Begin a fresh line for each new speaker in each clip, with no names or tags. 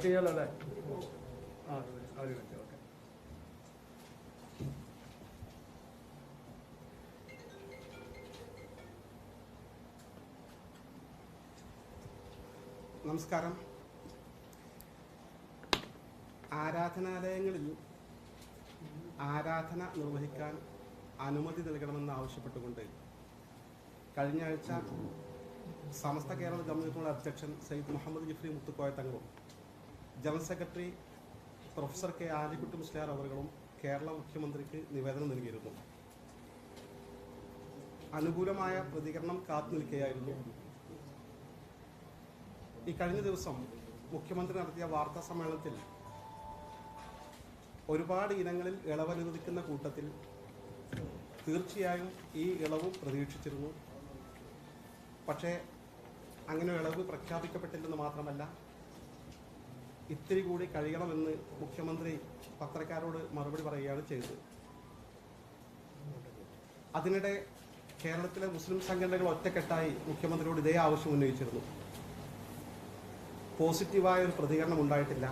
Start ചെയ്യാലോ അല്ലേ? ആ ഒരു മിനിറ്റ്. ഓക്കെ.
നമസ്കാരം. ആരാധനാലയങ്ങളിൽ ആരാധന നിർവഹിക്കാൻ അനുമതി നൽകണമെന്ന് ആവശ്യപ്പെട്ടുകൊണ്ട് കഴിഞ്ഞ ആഴ്ച സമസ്ത കേരള ജംഇയ്യത്തുൽ അധ്യക്ഷൻ സയ്യിദ് മുഹമ്മദ് ജിഫ്രി മുത്തുക്കോയ തങ്ങളും general secretary professor K Alikutty Musliyar അവர்களுം കേരള മുഖ്യമന്ത്രിക്ക് നിവേദനം നൽകിയിരുന്നു. അനുകൂലമായ പ്രതികരണം കാത്തു നിൽക്കുകയായിരുന്നു. ഈ കഴിഞ്ഞ ദിവസം മുഖ്യമന്ത്രി നടത്തിയ വാർത്താ സമ്മേളനത്തിൽ ഒരുപാട് ഇനങ്ങളിൽ ഇളവ് അനുവദിക്കുന്ന കൂട്ടത്തിൽ തീർച്ചയായും ഈ ഇളവ് പ്രതീക്ഷിച്ചിരുന്നു. പക്ഷേ അങ്ങനെ ഇളവ് പ്രഖ്യാപിക്കപ്പെട്ടില്ലെന്ന് മാത്രമല്ല, ഇത്തിരി കൂടി കഴിയണമെന്ന് മുഖ്യമന്ത്രി പത്രക്കാരോട് മറുപടി പറയുകയാണ് ചെയ്തത്. അതിനിടെ കേരളത്തിലെ മുസ്ലിം സംഘടനകൾ ഒറ്റക്കെട്ടായി മുഖ്യമന്ത്രിയോട് ഇതേ ആവശ്യം ഉന്നയിച്ചിരുന്നു. പോസിറ്റീവായ ഒരു പ്രതികരണം ഉണ്ടായിട്ടില്ല.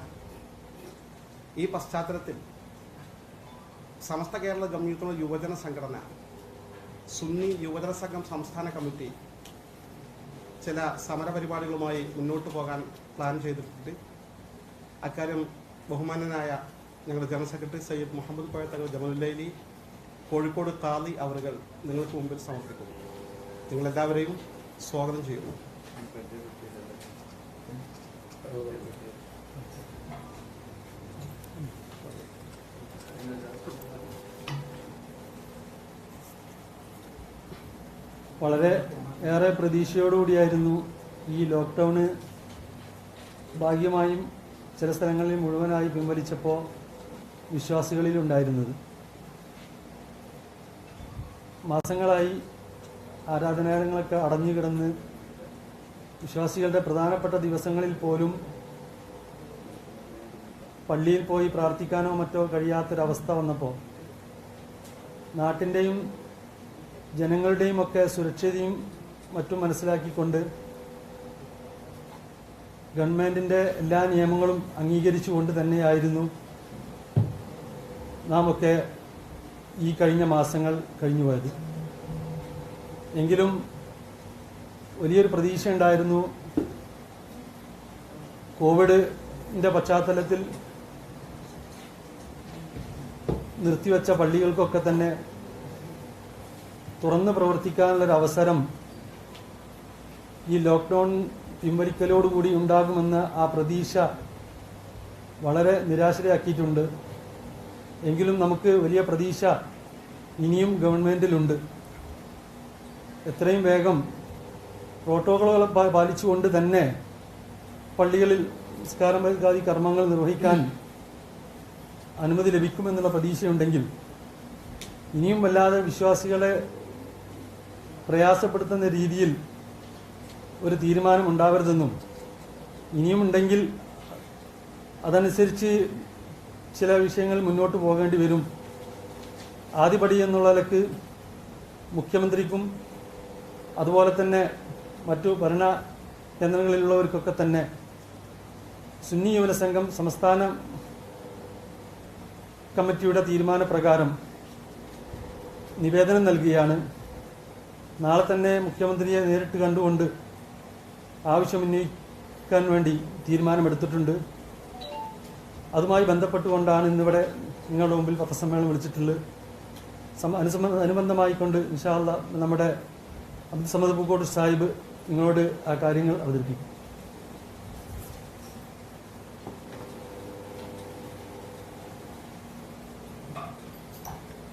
ഈ പശ്ചാത്തലത്തിൽ സമസ്ത കേരള ജംഇയ്യത്തുൽ യുവജന സംഘടന സുന്നി യുവജന സംഘം സംസ്ഥാന കമ്മിറ്റി ചില സമരപരിപാടികളുമായി മുന്നോട്ട് പോകാൻ പ്ലാൻ ചെയ്തിട്ടുണ്ട്. അക്കാര്യം ബഹുമാനനായ ഞങ്ങളുടെ ജനറൽ സെക്രട്ടറി സയ്യിദ് മുഹമ്മദ് കോയ തങ്ങൾ ജമലുല്ലൈലി കോഴിക്കോട് ഖാദി അവറുകൾ നിങ്ങൾക്ക് മുമ്പിൽ സമർപ്പിക്കുന്നു. നിങ്ങളെല്ലാവരെയും സ്വാഗതം ചെയ്യുന്നു.
വളരെ ഏറെ പ്രതീക്ഷയോടുകൂടിയായിരുന്നു ഈ ലോക്ക്ഡൗണ് ഭാഗ്യമായും ചില സ്ഥലങ്ങളിൽ മുഴുവനായി പിൻവലിച്ചപ്പോൾ വിശ്വാസികളിലുണ്ടായിരുന്നത്. മാസങ്ങളായി ആരാധനാലയങ്ങളൊക്കെ അടഞ്ഞുകിടന്ന് വിശ്വാസികളുടെ പ്രധാനപ്പെട്ട ദിവസങ്ങളിൽ പോലും പള്ളിയിൽ പോയി പ്രാർത്ഥിക്കാനോ മറ്റോ കഴിയാത്തൊരവസ്ഥ വന്നപ്പോൾ നാട്ടിൻ്റെയും ജനങ്ങളുടെയും ഒക്കെ സുരക്ഷയും മറ്റും മനസ്സിലാക്കിക്കൊണ്ട് ഗവൺമെൻറ്റിൻ്റെ എല്ലാ നിയമങ്ങളും അംഗീകരിച്ചുകൊണ്ട് തന്നെയായിരുന്നു നാം ഒക്കെ ഈ കഴിഞ്ഞ മാസങ്ങൾ കഴിഞ്ഞുപോയത്. എങ്കിലും വലിയൊരു പ്രതീക്ഷ ഉണ്ടായിരുന്നു. കോവിഡിൻ്റെ പശ്ചാത്തലത്തിൽ നിർത്തിവെച്ച പള്ളികൾക്കൊക്കെ തന്നെ തുറന്ന് പ്രവർത്തിക്കാനുള്ളൊരു അവസരം ഈ ലോക്ക്ഡൗൺ പിൻവലിക്കലോടുകൂടി ഉണ്ടാകുമെന്ന ആ പ്രതീക്ഷ വളരെ നിരാശരാക്കിയിട്ടുണ്ട്. എങ്കിലും നമുക്ക് വലിയ പ്രതീക്ഷ ഇനിയും ഗവൺമെൻറ്റിലുണ്ട്. എത്രയും വേഗം പ്രോട്ടോക്കോളുകൾ പാലിച്ചുകൊണ്ട് തന്നെ പള്ളികളിൽ നിസ്കാരാദി കർമ്മങ്ങൾ നിർവഹിക്കാൻ അനുമതി ലഭിക്കുമെന്നുള്ള പ്രതീക്ഷയുണ്ടെങ്കിൽ ഇനിയും വല്ലാതെ വിശ്വാസികളെ പ്രയാസപ്പെടുത്തുന്ന രീതിയിൽ ഒരു തീരുമാനം ഉണ്ടാവരുതെന്നും ഇനിയും ഉണ്ടെങ്കിൽ അതനുസരിച്ച് ചില വിഷയങ്ങൾ മുന്നോട്ട് പോകേണ്ടി വരും. ആദ്യപടി എന്നുള്ള നിലക്ക് മുഖ്യമന്ത്രിക്കും അതുപോലെ തന്നെ മറ്റു ഭരണ കേന്ദ്രങ്ങളിലുള്ളവർക്കൊക്കെ തന്നെ സുന്നി യുവജന സംഘം സംസ്ഥാന കമ്മിറ്റിയുടെ തീരുമാനപ്രകാരം നിവേദനം നൽകുകയാണ്. നാളെ തന്നെ മുഖ്യമന്ത്രിയെ നേരിട്ട് കണ്ടുകൊണ്ട് ആവശ്യമുന്നയിക്കാൻ വേണ്ടി തീരുമാനമെടുത്തിട്ടുണ്ട്. അതുമായി ബന്ധപ്പെട്ടുകൊണ്ടാണ് ഇന്നിവിടെ നിങ്ങളുടെ മുമ്പിൽ പത്രസമ്മേളനം വിളിച്ചിട്ടുള്ളത്. അനുബന്ധമായിക്കൊണ്ട് ഇൻഷാ അല്ലാഹ് നമ്മുടെ അബ്ദുൽ സമദ് പൂക്കോട്ട് സാഹിബ് നിങ്ങളോട് ആ കാര്യങ്ങൾ അവതരിപ്പിക്കും.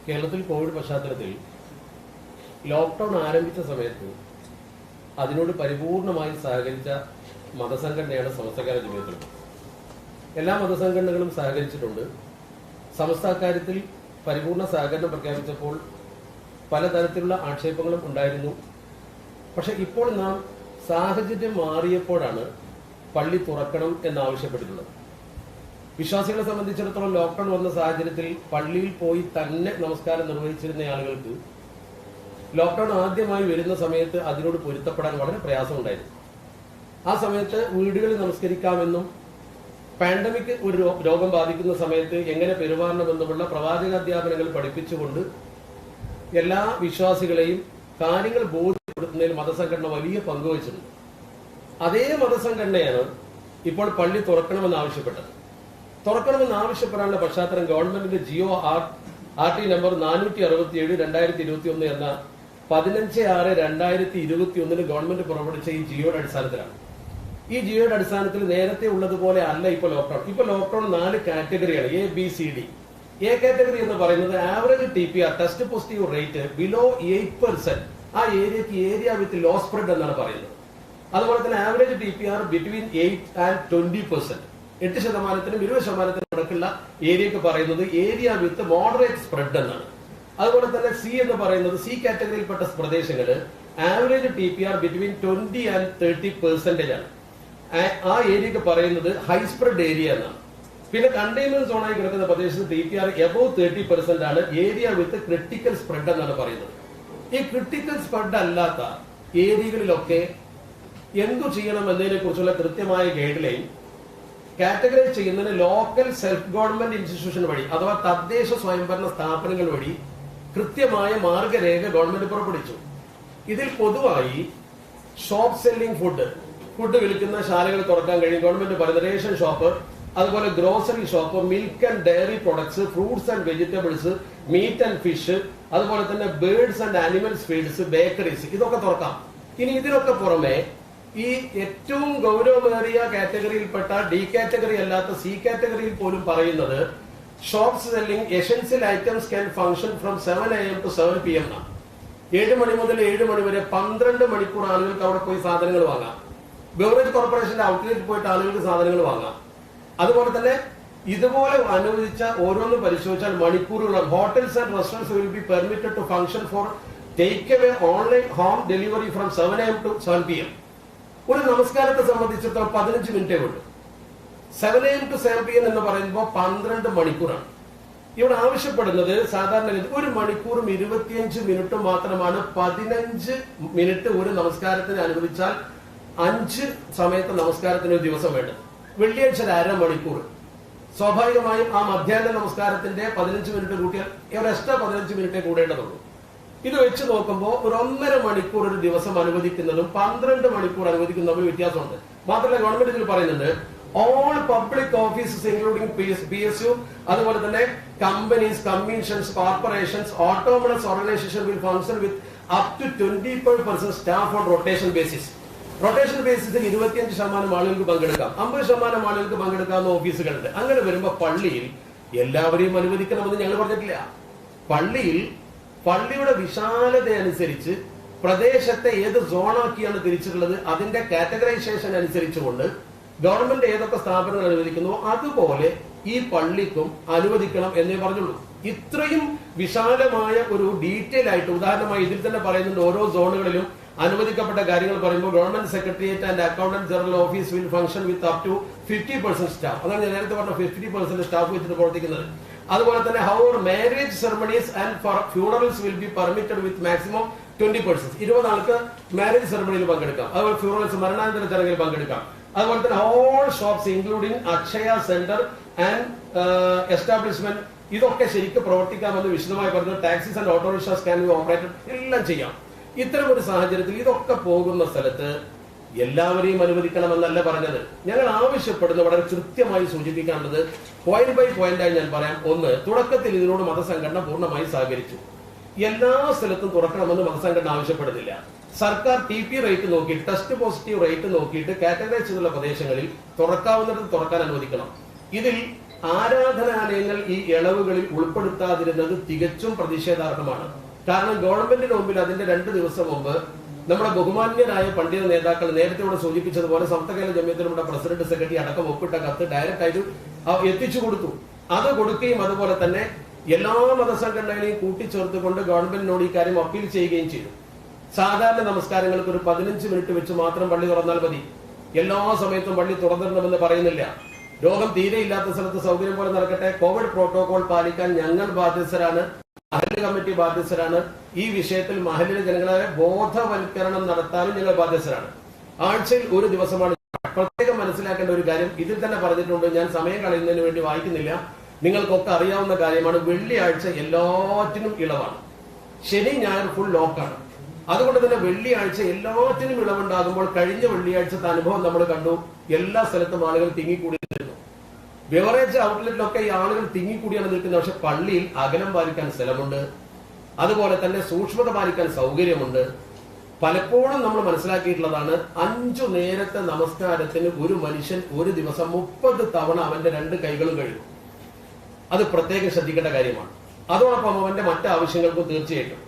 കേരളത്തിൽ കോവിഡ് പശ്ചാത്തലത്തിൽ ലോക്ക്ഡൗൺ ആരംഭിച്ച സമയത്ത് അതിനോട് പരിപൂർണമായി സഹകരിച്ച മതസംഘടനയാണ് സമസ്ത കേരള ജംഇയ്യത്തുൽ. എല്ലാ മതസംഘടനകളും സഹകരിച്ചിട്ടുണ്ട്. സമസ്ത അക്കാര്യത്തിൽ പരിപൂർണ സഹകരണം പ്രഖ്യാപിച്ചപ്പോൾ പലതരത്തിലുള്ള ആക്ഷേപങ്ങളും ഉണ്ടായിരുന്നു. പക്ഷെ ഇപ്പോൾ നാം സാഹചര്യം മാറിയപ്പോഴാണ് പള്ളി തുറക്കണം എന്നാവശ്യപ്പെട്ടിട്ടുള്ളത്. വിശ്വാസികളെ സംബന്ധിച്ചിടത്തോളം ലോക്ക്ഡൌൺ വന്ന സാഹചര്യത്തിൽ പള്ളിയിൽ പോയി തന്നെ നമസ്കാരം നിർവഹിച്ചിരുന്ന ആളുകൾക്ക് ലോക്ക്ഡൌൺ ആദ്യമായി വരുന്ന സമയത്ത് അതിനോട് പൊരുത്തപ്പെടാൻ വളരെ പ്രയാസമുണ്ടായിരുന്നു. ആ സമയത്ത് വീടുകളിൽ നമസ്കരിക്കാമെന്നും പാൻഡമിക് ഒരു രോഗം ബാധിക്കുന്ന സമയത്ത് എങ്ങനെ പെരുമാറണമെന്നുമുള്ള പ്രവാചകാധ്യാപനങ്ങൾ പഠിപ്പിച്ചുകൊണ്ട് എല്ലാ വിശ്വാസികളെയും കാര്യങ്ങൾ ബോധ്യപ്പെടുത്തുന്നതിൽ മതസംഘടന വലിയ പങ്കുവച്ചിട്ടുണ്ട്. അതേ മതസംഘടനയാണ് ഇപ്പോൾ പള്ളി തുറക്കണമെന്ന് ആവശ്യപ്പെട്ടത്. തുറക്കണമെന്ന് ആവശ്യപ്പെടാനുള്ള പശ്ചാത്തലം ഗവൺമെന്റിന്റെ ജിയോ RT നമ്പർ 467/2021 എന്ന 15/6/2021 ഗവൺമെന്റ് പുറപ്പെടുവിച്ച ഈ ജിയോയുടെ അടിസ്ഥാനത്തിലാണ്. ഈ ജിയോയുടെ അടിസ്ഥാനത്തിൽ നേരത്തെ ഉള്ളതുപോലെ അല്ല ഇപ്പോൾ ലോക്ക്ഡൌൺ. ഇപ്പൊ ലോക്ക്ഡൌൺ 4 കാറ്റഗറിയാണ്, ABCD. എ കാറ്റഗറി എന്ന് പറയുന്നത് average TPR test positive rate below 8%. ആ ഏരിയക്ക് ഏരിയ വിത്ത് ലോ സ്പ്രെഡ് എന്നാണ് പറയുന്നത്. അതുപോലെ തന്നെ ആവറേജ് TPR ബിറ്റ്വീൻ 8 and 20%. 8%-നും 20%-നും ഇടയ്ക്കുള്ള ഏരിയക്ക് പറയുന്നത് ഏരിയ വിത്ത് മോഡറേറ്റ് സ്പ്രെഡ് എന്നാണ്. അതുപോലെ തന്നെ C എന്ന് പറയുന്നത് C കാറ്റഗറിയിൽപ്പെട്ട പ്രദേശങ്ങള് ആവറേജ് TPR ബിറ്റ്വീൻ 20 and 30% ആണ്. ആ ഏരിയക്ക് പറയുന്നത് ഹൈ സ്പ്രെഡ് ഏരിയ എന്നാണ്. പിന്നെ കണ്ടെയ്ൻമെന്റ് സോണായി കിടക്കുന്ന പ്രദേശത്ത് TPR എബോവ് 30% ആണ്. ഏരിയ വിത്ത് ക്രിട്ടിക്കൽ സ്പ്രെഡ് എന്നാണ് പറയുന്നത്. ഈ ക്രിട്ടിക്കൽ സ്പ്രെഡ് അല്ലാത്ത ഏരിയകളിലൊക്കെ എന്തു ചെയ്യണം എന്നതിനെ കുറിച്ചുള്ള കൃത്യമായ ഗൈഡ് ലൈൻ കാറ്റഗറൈസ് ചെയ്യുന്നതിന് ലോക്കൽ സെൽഫ് ഗവൺമെന്റ് ഇൻസ്റ്റിറ്റ്യൂഷൻ വഴി അഥവാ തദ്ദേശ സ്വയംഭരണ സ്ഥാപനങ്ങൾ വഴി കൃത്യമായ മാർഗരേഖ ഗവൺമെന്റ് പുറപ്പെടുവിച്ചു. ഇതിൽ പൊതുവായി ഷോപ്പ് സെല്ലിംഗ് ഫുഡ് വിൽക്കുന്ന ശാലകൾ തുറക്കാൻ കഴിയും. ഗവൺമെന്റ് പറയുന്ന റേഷൻ ഷോപ്പ്, അതുപോലെ grocery shop, milk and dairy products, fruits and vegetables, meat and fish, അതുപോലെ തന്നെ birds and animals feeds, bakeries, ഇതൊക്കെ തുറക്കാം. ഇനി ഇതിനൊക്കെ പുറമെ ഈ ഏറ്റവും ഗൗരവമേറിയ കാറ്റഗറിയിൽപ്പെട്ട D കാറ്റഗറി അല്ലാത്ത C കാറ്റഗറിയിൽ പോലും പറയുന്നത് shops selling essential items can function from 7 AM to 7 PM ആണ്. 7 മണി മുതൽ 7 മണി വരെ 12 മണിക്കൂർ ആളുകൾക്ക് അവിടെ പോയി സാധനങ്ങൾ വാങ്ങാം. ബെവറേജ് കോർപ്പറേഷന്റെ ഔട്ട്ലെറ്റിൽ പോയിട്ട് ആളുകൾക്ക് സാധനങ്ങൾ വാങ്ങാം. അതുപോലെ തന്നെ ഇതുപോലെ അനുവദിച്ച ഓരോന്നും പരിശോധിച്ചാൽ മണിക്കൂറുകൾ hotels and restaurants will be permitted to function for take away online home delivery from 7 AM to 7 PM. ഒരു നമസ്കാരത്തെ സംബന്ധിച്ചിടത്തോളം 15 മിനിറ്റേ ഉള്ളൂ. 7 AM to 7 PM എന്ന് പറയുമ്പോൾ 12 മണിക്കൂറാണ്. ഇവിടെ ആവശ്യപ്പെടുന്നത് സാധാരണ 1 മണിക്കൂറും 25 മിനിറ്റും മാത്രമാണ്. 15 മിനിറ്റ് ഒരു നമസ്കാരത്തിന് അനുവദിച്ചാൽ 5 സമയത്ത് നമസ്കാരത്തിന് ഒരു ദിവസം വേണ്ടത്. വെള്ളിയാഴ്ച 1/2 മണിക്കൂർ. സ്വാഭാവികമായും ആ മധ്യാഹ്ന നമസ്കാരത്തിന്റെ 15 മിനിറ്റ് കൂട്ടിയാൽ ഒരു എക്സ്ട്രാ 15 മിനിറ്റേ കൂടേണ്ടതുള്ളൂ. ഇത് വെച്ച് നോക്കുമ്പോൾ ഒരു 1.5 മണിക്കൂർ ഒരു ദിവസം അനുവദിക്കുന്നതും 12 മണിക്കൂർ അനുവദിക്കുന്നതും തമ്മിൽ വ്യത്യാസമുണ്ട്. മാത്രമല്ല ഗവൺമെന്റ് ഇതിൽ പറയുന്നുണ്ട് all public offices including PSU, അതുപോലെ തന്നെ companies, commissions, corporations, autonomous organisation will function with up to 25% staff on rotation basis. Rotation ബേസിസിൽ 25% ആളുകൾക്ക് പങ്കെടുക്കാം, 50% ആളുകൾക്ക് പങ്കെടുക്കാവുന്ന ഓഫീസുകളുണ്ട്. അങ്ങനെ വരുമ്പോൾ പള്ളിയിൽ എല്ലാവരെയും അനുവദിക്കണമെന്ന് ഞങ്ങൾ പറഞ്ഞിട്ടില്ല. പള്ളിയുടെ വിശാലത അനുസരിച്ച് പ്രദേശത്തെ ഏത് സോണാക്കിയാണ് തിരിച്ചിട്ടുള്ളത് അതിന്റെ കാറ്റഗറൈസേഷൻ അനുസരിച്ചുകൊണ്ട് ഗവൺമെന്റ് ഏതൊക്കെ സ്ഥാപനങ്ങൾ അനുവദിക്കുന്നുവോ അതുപോലെ ഈ പള്ളിക്കും അനുവദിക്കണം എന്നേ പറഞ്ഞുള്ളൂ. ഇത്രയും വിശാലമായ ഒരു ഡീറ്റെയിൽ ആയിട്ട് ഉദാഹരണമായി ഇതിൽ തന്നെ പറയുന്നുണ്ട് ഓരോ സോണുകളിലും അനുവദിക്കപ്പെട്ട കാര്യങ്ങൾ പറയുമ്പോൾ government secretariat and accountant general office will function with up to 50% staff. അതാണ് ഞാൻ നേരത്തെ പറഞ്ഞ 50% സ്റ്റാഫ് വെച്ചിട്ട് പ്രവർത്തിക്കുന്നത്. അതുപോലെ തന്നെ however marriage ceremonies and funerals will be permitted with maximum 20%. 20 ആൾക്ക് മാരേജ് സെറമണിയിൽ പങ്കെടുക്കാം. അതുപോലെ ഫ്യൂണറൽസ് മരണാനന്തര ചടങ്ങിൽ പങ്കെടുക്കാം. അതുപോലെ തന്നെ all shops including Akshaya centre and establishment ഇതൊക്കെ ശരിക്കും പ്രവർത്തിക്കാമെന്ന് വിശദമായി പറഞ്ഞു. Taxis and autorickshaws can be operated, എല്ലാം ചെയ്യാം. ഇത്തരം ഒരു സാഹചര്യത്തിൽ ഇതൊക്കെ പോകുന്ന സ്ഥലത്ത് എല്ലാവരെയും അനുവദിക്കണമെന്നല്ല പറഞ്ഞത്. ഞങ്ങൾ ആവശ്യപ്പെടുന്ന വളരെ കൃത്യമായി സൂചിപ്പിക്കാനുള്ളത് പോയിന്റ് ബൈ പോയിന്റായി ഞാൻ പറയാം. ഒന്ന്, തുടക്കത്തിൽ ഇതിനോട് മതസംഘടന പൂർണ്ണമായി സഹകരിച്ചു. എല്ലാ സ്ഥലത്തും തുറക്കണമെന്ന് മതസംഘടന ആവശ്യപ്പെടുന്നില്ല. സർക്കാർ TP റേറ്റ് നോക്കിയിട്ട് ടെസ്റ്റ് പോസിറ്റീവ് റേറ്റ് നോക്കിയിട്ട് കാറ്റഗറൈസ് ചെയ്തുള്ള പ്രദേശങ്ങളിൽ തുറക്കാവുന്നിടത്ത് തുറക്കാൻ അനുവദിക്കണം. ഇതിൽ ആരാധനാലയങ്ങൾ ഈ ഇളവുകളിൽ ഉൾപ്പെടുത്താതിരുന്നത് തികച്ചും പ്രതിഷേധാർഹമാണ്. കാരണം ഗവൺമെന്റിന് മുമ്പിൽ അതിന്റെ 2 ദിവസം മുമ്പ് നമ്മുടെ ബഹുമാന്യരായ പണ്ഡിത നേതാക്കൾ നേരത്തെ ഇവിടെ സൂചിപ്പിച്ചതുപോലെ സമസ്ത കേരള ജമിയത്തുലമയുടെ പ്രസിഡന്റ്, സെക്രട്ടറി അടക്കം ഒപ്പിട്ട കത്ത് ഡയറക്റ്റ് ആയിട്ട് എത്തിച്ചു കൊടുത്തു. അത് കൊടുക്കുകയും അതുപോലെ തന്നെ എല്ലാ മതസംഘടനകളെയും കൂട്ടിച്ചേർത്തുകൊണ്ട് ഗവൺമെന്റിനോട് ഈ കാര്യം അപ്പീൽ ചെയ്യുകയും ചെയ്തു. സാധാരണ നമസ്കാരങ്ങൾക്ക് ഒരു 15 മിനിറ്റ് വെച്ച് മാത്രം പള്ളി തുറന്നാൽ മതി. എല്ലാ സമയത്തും പള്ളി തുറന്നിടണമെന്ന് പറയുന്നില്ല. രോഗം തീരെ ഇല്ലാത്ത സ്ഥലത്ത് സൗകര്യം പോലെ നടക്കട്ടെ. കോവിഡ് പ്രോട്ടോകോൾ പാലിക്കാൻ ഞങ്ങൾ ബാധ്യസ്ഥരാണ്, മഹല്ല് കമ്മിറ്റി ബാധ്യസ്ഥരാണ്. ഈ വിഷയത്തിൽ മഹല്ലിലെ ജനങ്ങളെ ബോധവൽക്കരണം നടത്താനും ഞങ്ങൾ ബാധ്യസ്ഥരാണ്. ആഴ്ചയിൽ ഒരു ദിവസമാണ് പ്രത്യേക പ്രത്യേകം മനസ്സിലാക്കേണ്ട ഒരു കാര്യം ഇതിൽ തന്നെ പറഞ്ഞിട്ടുണ്ട്, ഞാൻ സമയം കളയുന്നതിന് വേണ്ടി വായിക്കുന്നില്ല, നിങ്ങൾക്കൊക്കെ അറിയാവുന്ന കാര്യമാണ്. വെള്ളിയാഴ്ച എല്ലാറ്റിനും ഇളവാണ്, ശനി ഞായർ ഫുൾ ലോക്കാണ്. അതുകൊണ്ട് തന്നെ വെള്ളിയാഴ്ച എല്ലാറ്റിനും ഇളവുണ്ടാകുമ്പോൾ കഴിഞ്ഞ വെള്ളിയാഴ്ചത്തെ അനുഭവം നമ്മൾ കണ്ടു. എല്ലാ സ്ഥലത്തും ആളുകൾ തിങ്ങിക്കൂടിയിരുന്നു. ബെവറേജ് ഔട്ട്ലെറ്റിലൊക്കെ ഈ ആളുകൾ തിങ്ങിക്കൂടിയാണ് നിൽക്കുന്നത്. പക്ഷെ പള്ളിയിൽ അകലം പാലിക്കാൻ സ്ഥലമുണ്ട്, അതുപോലെ തന്നെ സൂക്ഷ്മത പാലിക്കാൻ സൗകര്യമുണ്ട്. പലപ്പോഴും നമ്മൾ മനസ്സിലാക്കിയിട്ടുള്ളതാണ്, 5 നേരത്തെ നമസ്കാരത്തിന് ഒരു മനുഷ്യൻ ഒരു ദിവസം 30 തവണ അവന്റെ 2 കൈകളും കഴുകും. അത് പ്രത്യേകം ശ്രദ്ധിക്കേണ്ട കാര്യമാണ്. അതോടൊപ്പം അവന്റെ മറ്റാവശ്യങ്ങൾക്കും തീർച്ചയായിട്ടും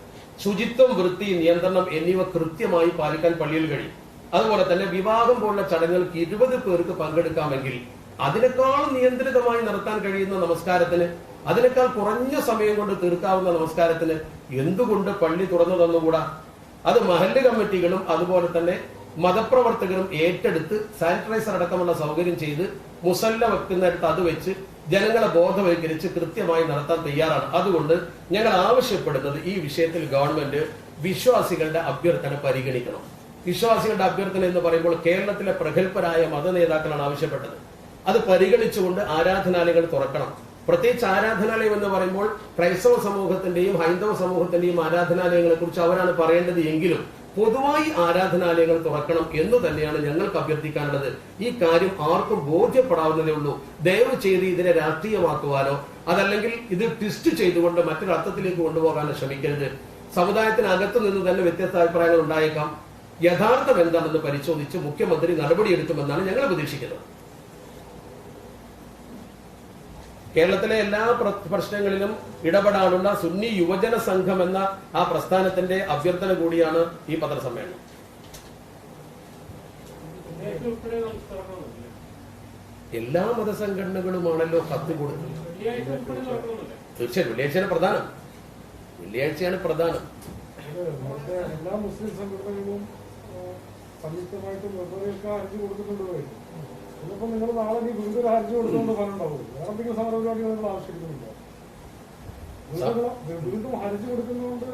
ശുചിത്വം, വൃത്തി, നിയന്ത്രണം എന്നിവ കൃത്യമായി പാലിക്കാൻ പള്ളിയിൽ കഴിയും. അതുപോലെ തന്നെ വിവാഹം പോലുള്ള ചടങ്ങുകൾക്ക് 20 പേർക്ക് പങ്കെടുക്കാമെങ്കിൽ അതിനേക്കാൾ നിയന്ത്രിതമായി നടത്താൻ കഴിയുന്ന നമസ്കാരത്തിന്, അതിനേക്കാൾ കുറഞ്ഞ സമയം കൊണ്ട് തീർക്കാവുന്ന നമസ്കാരത്തിന് എന്തുകൊണ്ട് പള്ളി തുറന്നു തന്നുകൂടാ? അത് മഹല്ല് കമ്മിറ്റികളും അതുപോലെ തന്നെ മതപ്രവർത്തകരും ഏറ്റെടുത്ത് സാനിറ്റൈസർ അടക്കമുള്ള സൗകര്യം ചെയ്ത് മുസല്ല വെക്കുന്നിടത്ത് അത് വെച്ച് ജനങ്ങളെ ബോധവൽക്കരിച്ച് കൃത്യമായി നടത്താൻ തയ്യാറാണ്. അതുകൊണ്ട് ഞങ്ങൾ ആവശ്യപ്പെടുന്നത് ഈ വിഷയത്തിൽ ഗവൺമെന്റ് വിശ്വാസികളുടെ അഭ്യർത്ഥന പരിഗണിക്കണം. വിശ്വാസികളുടെ അഭ്യർത്ഥന എന്ന് പറയുമ്പോൾ കേരളത്തിലെ പ്രഗത്ഭരായ മത നേതാക്കളാണ് ആവശ്യപ്പെട്ടത്. അത് പരിഗണിച്ചുകൊണ്ട് ആരാധനാലയങ്ങൾ തുറക്കണം. പ്രത്യേകിച്ച് ആരാധനാലയം എന്ന് പറയുമ്പോൾ ക്രൈസ്തവ സമൂഹത്തിന്റെയും ഹൈന്ദവ സമൂഹത്തിന്റെയും ആരാധനാലയങ്ങളെ കുറിച്ച് അവരാണ് പറയേണ്ടത്. എങ്കിലും പൊതുവായി ആരാധനാലയങ്ങൾ തുറക്കണം എന്ന് തന്നെയാണ് ഞങ്ങൾക്ക് അഭ്യർത്ഥിക്കാനുള്ളത്. ഈ കാര്യം ആർക്കും ബോധ്യപ്പെടാവുന്നതേ ഉള്ളൂ. ദയവ് ചെയ്ത് ഇതിനെ രാഷ്ട്രീയമാക്കുവാനോ അതല്ലെങ്കിൽ ഇത് ട്വിസ്റ്റ് ചെയ്തുകൊണ്ട് മറ്റൊരു അർത്ഥത്തിലേക്ക് കൊണ്ടുപോകാനോ ശ്രമിക്കരുത്. സമുദായത്തിനകത്തു നിന്ന് തന്നെ വ്യത്യസ്ത അഭിപ്രായങ്ങൾ ഉണ്ടായേക്കാം. യഥാർത്ഥം എന്താണെന്ന് പരിശോധിച്ച് മുഖ്യമന്ത്രി നടപടിയെടുക്കുമെന്നാണ് ഞങ്ങൾ പ്രതീക്ഷിക്കുന്നത്. കേരളത്തിലെ എല്ലാ പ്രശ്നങ്ങളിലും ഇടപെടാനുള്ള സുന്നി യുവജന സംഘം എന്ന ആ പ്രസ്ഥാനത്തിന്റെ അഭ്യർത്ഥന കൂടിയാണ് ഈ പത്രസമ്മേളനം. എല്ലാ മതസംഘടനകളുമാണല്ലോ കത്ത് കൊടുത്തത്. തീർച്ചയായും വെള്ളിയാഴ്ചയാണ് പ്രധാനം. വെള്ളിയാഴ്ചയാണ് പ്രധാനം.
എല്ലാ മുസ്ലിം സംഘടനകളും സംയുക്തമായിട്ട് വെറുതെ ഹർജി കൊടുക്കുന്നുണ്ടോ? ഇതിപ്പോ നിങ്ങൾ നാളെ വീണ്ടും ഒരു ഹർജി കൊടുത്തുകൊണ്ട് പറഞ്ഞിട്ടുണ്ടാവും. വേറെ എന്തെങ്കിലും സമരപരിപാടികൾ നിങ്ങൾ ആവശ്യപ്പെടുന്നുണ്ടോ? വീണ്ടും ഹർജി കൊടുക്കുന്നതുകൊണ്ട്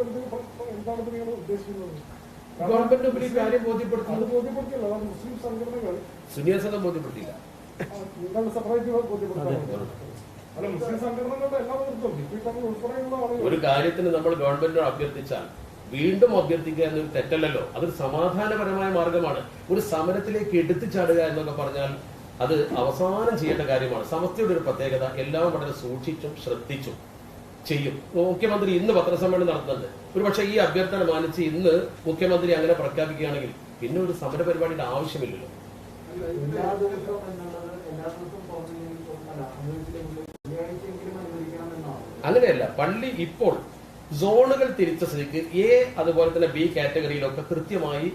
എന്താണ് നിങ്ങൾ ഉദ്ദേശിക്കുന്നത്?
ഗവൺമെന്റ് മുമ്പിൽ ഈ കാര്യം
ബോധ്യപ്പെടുത്തിയല്ലോ. അതാണ് മുസ്ലിം സംഘടനകൾ
സുന്നിയ സംഘം ബോധ്യപ്പെടുത്തിയില്ല.
നിങ്ങൾ സെപ്പറേറ്റ് ബോധ്യപ്പെടുത്താൻ അല്ല, മുസ്ലിം സംഘടനകളുടെ എല്ലാ നേതൃത്വം ഉൾപ്പെടെയുള്ള ആളുകൾ
ഒരു കാര്യത്തിന് നമ്മൾ ഗവൺമെന്റിനോട് അഭ്യർത്ഥിച്ചാൽ വീണ്ടും അഭ്യർത്ഥിക്കുക എന്നൊരു തെറ്റല്ലല്ലോ. അതൊരു സമാധാനപരമായ മാർഗമാണ്. ഒരു സമരത്തിലേക്ക് എടുത്തു ചാടുക എന്നൊക്കെ പറഞ്ഞാൽ അത് അവസാനം ചെയ്യേണ്ട കാര്യമാണ്. സമസ്തയുടെ ഒരു പ്രത്യേകത എല്ലാം വളരെ സൂക്ഷിച്ചും ശ്രദ്ധിച്ചും ചെയ്യും. മുഖ്യമന്ത്രി ഇന്ന് പത്രസമ്മേളനം നടത്തുന്നുണ്ട്. ഒരുപക്ഷെ ഈ അഭ്യർത്ഥന മാനിച്ച് ഇന്ന് മുഖ്യമന്ത്രി അങ്ങനെ പ്രഖ്യാപിക്കുകയാണെങ്കിൽ പിന്നെ ഒരു സമര പരിപാടിയുടെ ആവശ്യമില്ലല്ലോ. അങ്ങനെയല്ല, പള്ളി ഇപ്പോൾ സോണുകൾ തിരിച്ച സ്ഥിതിക്ക് എ അതുപോലെ തന്നെ ബി കാറ്റഗറിയിലൊക്കെ കൃത്യമായി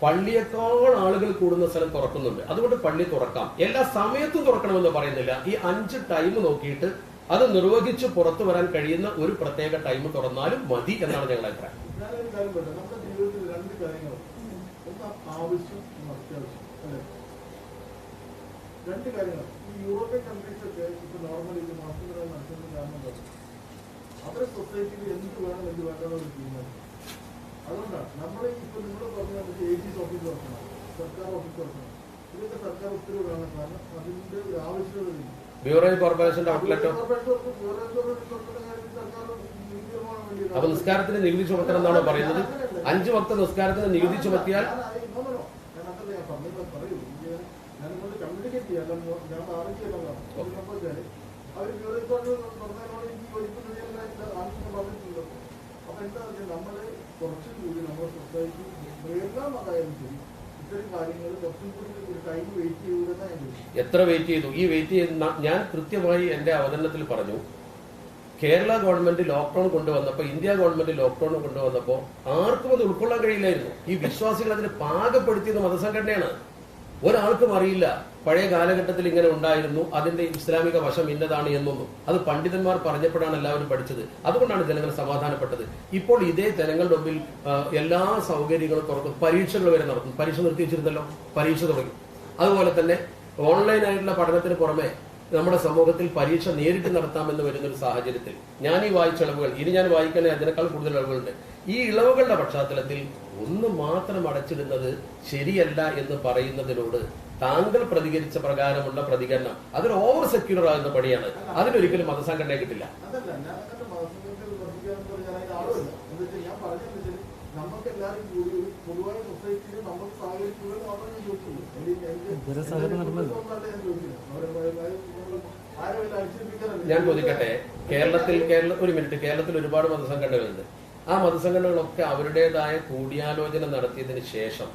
പള്ളിയേക്കാൾ ആളുകൾ കൂടുന്ന സ്ഥലം തുറക്കുന്നുണ്ട്. അതുകൊണ്ട് പള്ളി തുറക്കാം. എല്ലാ സമയത്തും തുറക്കണമെന്ന് പറയുന്നില്ല. ഈ 5 ടൈം നോക്കിയിട്ട് അത് നിർവഹിച്ച് പുറത്തു വരാൻ കഴിയുന്ന ഒരു പ്രത്യേക ടൈം തുറന്നാലും മതി എന്നാണ് ഞങ്ങളുടെ അഭിപ്രായം.
രണ്ട് കാര്യങ്ങൾ. ഈ യൂറോപ്യൻ കൺട്രീസൊക്കെ ഇപ്പൊ നോർമലി ഇത് മാസങ്ങൾ നടത്തുന്ന കാരണം അവരുടെ സൊസൈറ്റിയിൽ എന്ത് വേണം എന്ത് വേണമെന്ന് ഒരു തീരുമാനം. അതുകൊണ്ടാണ് നമ്മൾ ഇപ്പൊ നിങ്ങൾ പറഞ്ഞ നമുക്ക് AG's ഓഫീസ് തുറക്കണം, സർക്കാർ ഓഫീസ് തുറക്കണം. ഇതൊക്കെ സർക്കാർ ഉത്തരവ് വേണം. കാരണം അതിന്റെ ഒരു ആവശ്യകതയില്ല.
ബ്യൂറോ കോർപ്പറേഷന്റെ ഔട്ട്ലെറ്റോ അപ്പൊ നിസ്കാരത്തിന് നികുതി ചുമത്തണം എന്നാണോ പറയുന്നത്? 5 വക്ത നിസ്കാരത്തിന് നികുതി ചുമത്തിയാൽ
ഞാനിങ്ങോട്ട് കമ്മ്യൂണിക്കേറ്റ് ചെയ്യാം. ഞാൻ ആലോചിക്കാൻ അവർ പറഞ്ഞതിനോട് എനിക്ക് യോജിപ്പില്ല പറഞ്ഞിട്ടുണ്ടോ? അപ്പൊ എന്താ വെച്ചാൽ നമ്മള് കുറച്ചും കൂടി നമ്മുടെ സൊസൈറ്റി എല്ലാ മതമായാലും ശരി ഇത്തരം കാര്യങ്ങൾ കുറച്ചും കൂടി ഒരു ടൈം വെയിറ്റ് ചെയ്യൂലെന്നാണ്.
എത്ര വെയിറ്റ് ചെയ്തു? ഈ വെയിറ്റ് ചെയ്യുന്ന ഞാൻ കൃത്യമായി എന്റെ അവതരണത്തിൽ പറഞ്ഞു. കേരള ഗവൺമെന്റ് ലോക്ക്ഡൌൺ കൊണ്ടുവന്നപ്പോ, ഇന്ത്യ ഗവൺമെന്റ് ലോക്ക്ഡൌൺ കൊണ്ടുവന്നപ്പോ ആർക്കും അത് ഉൾക്കൊള്ളാൻ കഴിയില്ലായിരുന്നു. ഈ വിശ്വാസികൾ അതിന് പാകപ്പെടുത്തിയത് മതസംഘടനയാണ്. ഒരാൾക്കും അറിയില്ല പഴയ കാലഘട്ടത്തിൽ ഇങ്ങനെ ഉണ്ടായിരുന്നു, അതിന്റെ ഇസ്ലാമിക വശം ഇന്നതാണ് എന്നൊന്നും. അത് പണ്ഡിതന്മാർ പറഞ്ഞപ്പോഴാണ് എല്ലാവരും പഠിച്ചത്. അതുകൊണ്ടാണ് ജനങ്ങൾ സമാധാനപ്പെട്ടത്. ഇപ്പോൾ ഇതേ ജനങ്ങളുടെ മുമ്പിൽ എല്ലാ സൗകര്യങ്ങളും തുറക്കും. പരീക്ഷകൾ വരെ നടത്തും. പരീക്ഷ നിർത്തിവെച്ചിരുന്നല്ലോ, പരീക്ഷ തുടങ്ങി. അതുപോലെ തന്നെ ഓൺലൈനായിട്ടുള്ള പഠനത്തിന് പുറമെ നമ്മുടെ സമൂഹത്തിൽ പരീക്ഷ നേരിട്ട് നടത്താമെന്ന് വരുന്നൊരു സാഹചര്യത്തിൽ ഞാൻ ഈ വായിച്ച ഇളവുകൾ, ഇനി ഞാൻ വായിക്കണേ അതിനേക്കാൾ കൂടുതൽ ഇളവുകളുണ്ട്. ഈ ഇളവുകളുടെ പശ്ചാത്തലത്തിൽ ഒന്ന് മാത്രം അടച്ചിടുന്നത് ശരിയല്ല എന്ന് പറയുന്നതിനോട് താങ്കൾ പ്രതികരിച്ച പ്രകാരമുള്ള പ്രതികരണം അതൊരു ഓവർ സെക്യുലർ ആകുന്ന പണിയാണ്. അതിനൊരിക്കലും മതസംഘടനയെ കിട്ടില്ല.
അതല്ല ഞാൻ അങ്ങനെ മതസംഘടനയിൽ വർദ്ധിക്കാന്ന് ഞാൻ അതിന്റെ ആളുമല്ല. എന്താ വെച്ചാൽ ഞാൻ പറഞ്ഞതെന്ന് വെച്ചാൽ നമുക്ക് എല്ലാവരും കൂടി ഒരു പൊതുവായ സൊസൈറ്റിയിൽ നമുക്ക് സഹകരിക്കുക മാത്രമേ ഞാൻ ചോദിച്ചുള്ളൂ.
ഞാൻ ചോദിക്കട്ടെ, ഒരു മിനിറ്റ്, കേരളത്തിൽ ഒരുപാട് മതസംഘടനകളുണ്ട്. ആ മതസംഘടനകളൊക്കെ അവരുടേതായ കൂടിയാലോചന നടത്തിയതിന് ശേഷം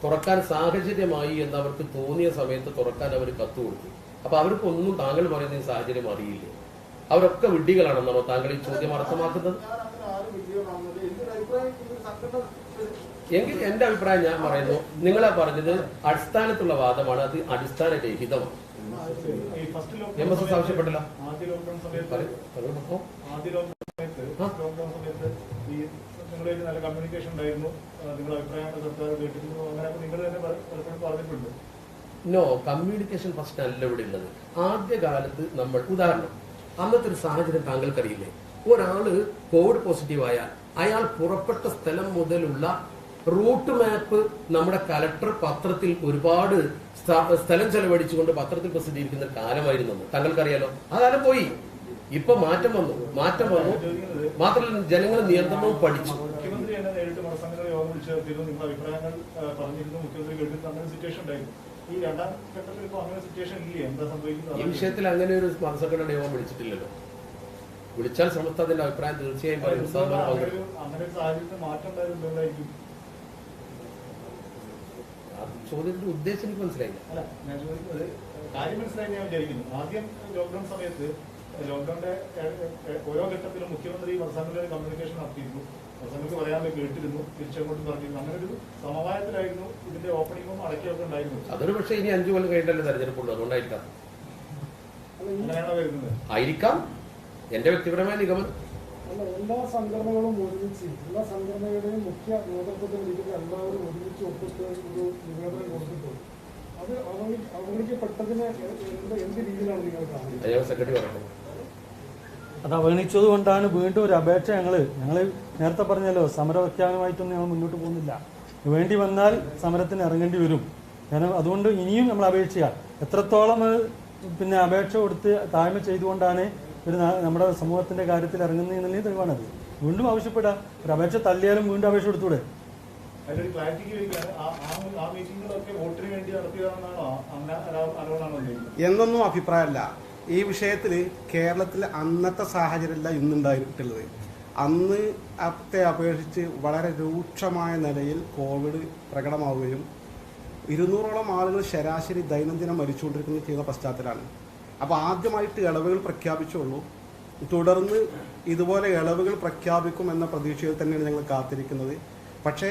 തുറക്കാൻ സാഹചര്യമായി എന്ന് അവർക്ക് തോന്നിയ സമയത്ത് തുറക്കാൻ അവർ കത്ത് കൊടുത്തു. അപ്പൊ അവർക്കൊന്നും താങ്കൾ പറയുന്ന സാഹചര്യം അറിയില്ലേ? അവരൊക്കെ വിഡ്ഢികളാണെന്നാണോ താങ്കൾ ഈ ചോദ്യം അർത്ഥമാക്കുന്നത്? എങ്കിൽ എന്റെ അഭിപ്രായം ഞാൻ പറയുന്നു, നിങ്ങളെ പറഞ്ഞത് അടിസ്ഥാനത്തുള്ള വാദമാണ്, അത് അടിസ്ഥാന രഹിതമാണ്. MSS ആവശ്യപ്പെട്ടില്ല.
നല്ല കമ്മ്യൂണിക്കേഷൻ ഉണ്ടായിരുന്നു, നിങ്ങളുടെ അഭിപ്രായങ്ങൾ സർക്കാർ കേട്ടിരുന്നു, അങ്ങനെയൊക്കെ നിങ്ങൾ തന്നെ പലപ്പോഴും പറഞ്ഞിട്ടുണ്ട്.
നോ, കമ്മ്യൂണിക്കേഷൻ ഫസ്റ്റ് അല്ല ഇവിടെ ഉള്ളത്. ആദ്യകാലത്ത് നമ്മൾ ഉദാഹരണം, അന്നത്തെ ഒരു സാഹചര്യം താങ്കൾക്കറിയില്ലേ? ഒരാള് കോവിഡ് പോസിറ്റീവായാൽ അയാൾ പുറപ്പെട്ട സ്ഥലം മുതലുള്ള റൂട്ട് മാപ്പ് നമ്മുടെ കലക്ടർ പത്രത്തിൽ ഒരുപാട് സ്ഥലം ചെലവഴിച്ചുകൊണ്ട് പത്രത്തിൽ പ്രസിദ്ധീകരിക്കുന്ന കാലമായിരുന്നു. താങ്കൾക്കറിയാലോ, ആ കാലം പോയി. ഇപ്പൊ മാറ്റം വന്നു. മാത്രമല്ല ജനങ്ങൾ നിയന്ത്രണവും പഠിച്ചു.
മുഖ്യമന്ത്രി എന്നെ നേരിട്ട് മതസംഘടന യോഗം വിളിച്ചു ചേർത്തിരുന്നു, നിങ്ങൾ അഭിപ്രായങ്ങൾ പറഞ്ഞിരുന്നു, മുഖ്യമന്ത്രി കേട്ടിരുന്നു, അങ്ങനെ സിറ്റുവേഷൻ ഉണ്ടായിരുന്നു. ഈ രണ്ടാം ഘട്ടത്തിൽ ഇപ്പൊ അങ്ങനെ സിറ്റുവേഷൻ ഇല്ലേ? എന്താ സംഭവിക്കുന്നത്?
ഈ വിഷയത്തിൽ അങ്ങനെ ഒരു മതസംഘടന യോഗം വിളിച്ചിട്ടില്ലല്ലോ. വിളിച്ചാൽ സമസ്ത അതിന്റെ അഭിപ്രായം തീർച്ചയായും പറയും.
അങ്ങനെ ഒരു സാഹചര്യത്തിൽ മാറ്റം ഉണ്ടായിരുന്നുണ്ടായിരിക്കും.
ചോദ്യത്തിന്റെ ഉദ്ദേശം എനിക്ക് മനസ്സിലായില്ല.
അല്ല, ഞാൻ ചോദിക്കുന്നത് കാര്യം മനസ്സിലായി ഞാൻ വിചാരിക്കുന്നു. ആദ്യം ലോക്ക്ഡൌൺ സമയത്ത് ലോക്ക്ഡൌണിന്റെ ഓരോ ഘട്ടത്തിലും മുഖ്യമന്ത്രി മതസംഘടനയുടെ കമ്മ്യൂണിക്കേഷൻ നടത്തിയിരുന്നു, മതസംഘടനക്ക് പറയാൻ കേട്ടിരുന്നു, തിരിച്ചങ്ങോട്ടും പറഞ്ഞിരുന്നു. അങ്ങനെ ഒരു സമവായത്തിലായിരുന്നു ഇതിന്റെ ഓപ്പണിങ്ങും അടയ്ക്കൊക്കെ ഉണ്ടായിരുന്നു.
അതൊരു പക്ഷേ ഇനി 5 കൊല്ലം കഴിഞ്ഞിട്ടല്ലേ തെരഞ്ഞെടുപ്പുള്ളൂ, അതുകൊണ്ടായിരിക്കാം.
അങ്ങനെയാണോ വരുന്നത്?
ആയിരിക്കാം, എന്റെ വ്യക്തിപരമായ നിഗമനം.
അല്ല, എല്ലാ സംഘടനകളും ഒരുമിച്ച്, എല്ലാ സംഘടനയുടെയും മുഖ്യ നേതൃത്വത്തിൽ ഇരിക്കുന്ന എല്ലാവരും ഒരുമിച്ച് ഒപ്പിട്ട് ഒരു നിവേദനം കൊടുത്തിട്ടുണ്ട്. അത് അവഗണിക്കപ്പെട്ടതിനെ എന്ത് രീതിയിലാണ് നിങ്ങൾ കാണുന്നത്?
സെക്രട്ടറി പറഞ്ഞു
അത് അവഗണിച്ചത് കൊണ്ടാണ് വീണ്ടും ഒരു അപേക്ഷ ഞങ്ങൾ നേരത്തെ പറഞ്ഞല്ലോ, സമരവ്യാഖ്യാനമായിട്ടൊന്നും ഞങ്ങൾ മുന്നോട്ട് പോകുന്നില്ല. വേണ്ടി വന്നാൽ സമരത്തിന് ഇറങ്ങേണ്ടി വരും. കാരണം അതുകൊണ്ട് ഇനിയും നമ്മൾ അപേക്ഷിക്കുക, എത്രത്തോളം പിന്നെ അപേക്ഷ കൊടുത്ത് താഴ്മ ചെയ്തുകൊണ്ടാണ് നമ്മുടെ സമൂഹത്തിന്റെ കാര്യത്തിൽ ഇറങ്ങുന്നതിനുള്ള തെളിവാണത്. വീണ്ടും ആവശ്യപ്പെടാം, ഒരു അപേക്ഷ തള്ളിയാലും വീണ്ടും അപേക്ഷ കൊടുത്തൂടെ?
അതിലൊരു ക്ലാരിറ്റിക്ക് വേണ്ടിയാണ് ആ മീറ്റിങ്ങുകളൊക്കെ വോട്ടിന് വേണ്ടി നടത്തിയതാണെന്നാണോ
എന്നൊന്നും അഭിപ്രായമല്ല. ഈ വിഷയത്തിൽ കേരളത്തിൽ അന്നത്തെ സാഹചര്യമല്ല ഇന്നുണ്ടായിട്ടുള്ളത്. അന്ന് അത്തെ അപേക്ഷിച്ച് വളരെ രൂക്ഷമായ നിലയിൽ കോവിഡ് പ്രകടമാവുകയും 200ഓളം ആളുകൾ ശരാശരി ദൈനംദിനം മരിച്ചുകൊണ്ടിരിക്കുന്ന ചെയ്യുന്ന പശ്ചാത്തലമാണ്. അപ്പോൾ ആദ്യമായിട്ട് ഇളവുകൾ പ്രഖ്യാപിച്ചുള്ളൂ. തുടർന്ന് ഇതുപോലെ ഇളവുകൾ പ്രഖ്യാപിക്കുമെന്ന പ്രതീക്ഷയിൽ തന്നെയാണ് ഞങ്ങൾ കാത്തിരിക്കുന്നത്. പക്ഷേ